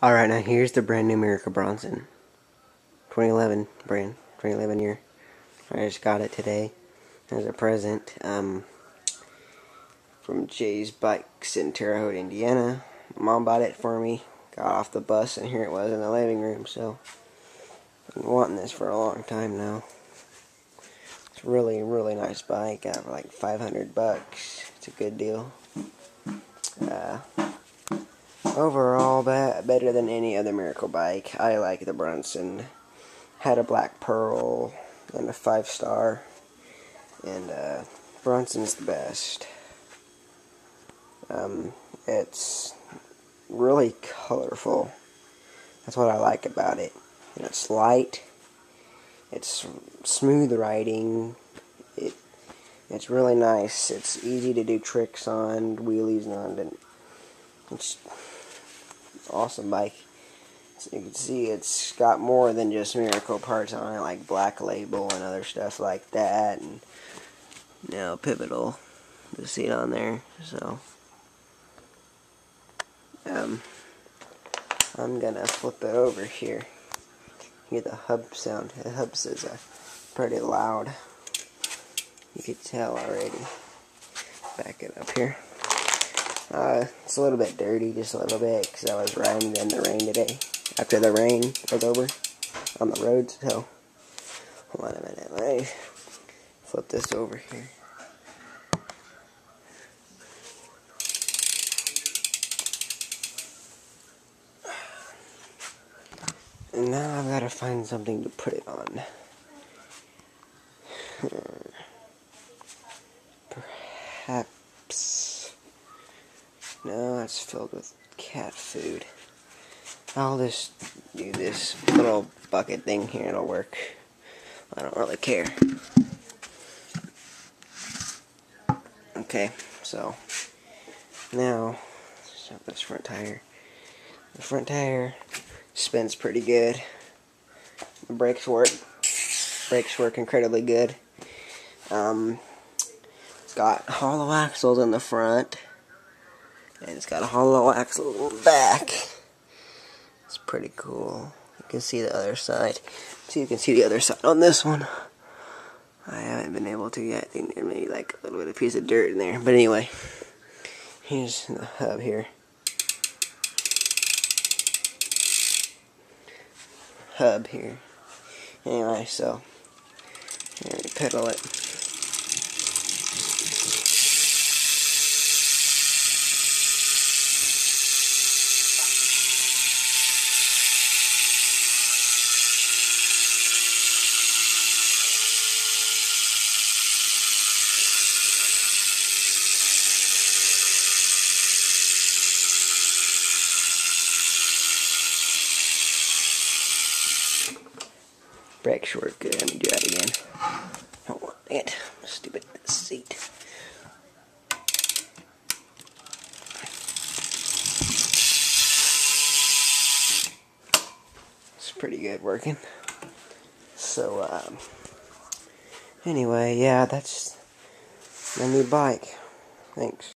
Alright, now here's the brand new MirraCo Bronson. 2011 brand. 2011 year. I just got it today as a present from Jay's Bikes in Terre Haute, Indiana. My mom bought it for me. Got off the bus and here it was in the living room, so I've been wanting this for a long time now. It's a really, really nice bike. Got it for like $500. It's a good deal. Overall, better than any other MirraCo bike. I like the Bronson. Had a black pearl and a 5-star, and Bronson's the best. It's really colorful. That's what I like about it. And it's light. It's smooth riding. It's really nice. It's easy to do tricks on, wheelies on, and it's awesome bike. So you can see it's got more than just MirraCo parts on it, like Black Label and other stuff like that, and Pivotal, the seat on there. So I'm gonna flip it over here. Hear the hub sound. The hubs is pretty loud. You could tell already. Back it up here. It's a little bit dirty, just a little bit, because I was riding in the rain today. After the rain was over on the roads, so hold on a minute. Let me flip this over here. And now I've got to find something to put it on. Perhaps. No, it's filled with cat food. I'll just do this little bucket thing here, it'll work. I don't really care. Okay, so now, stop this front tire. The front tire spins pretty good. The brakes work. Brakes work incredibly good. It's got hollow axles in the front, and it's got a hollow axle in the back. It's pretty cool. You can see the other side. So you can see the other side on this one. I haven't been able to yet. I think there may be like a little bit of piece of dirt in there. But anyway, here's the hub here. Hub here. Anyway, so here we pedal it. Brakes work good. Let me do that again. Hold on, dang it. Stupid seat. It's pretty good working. So, anyway, yeah, that's my new bike. Thanks.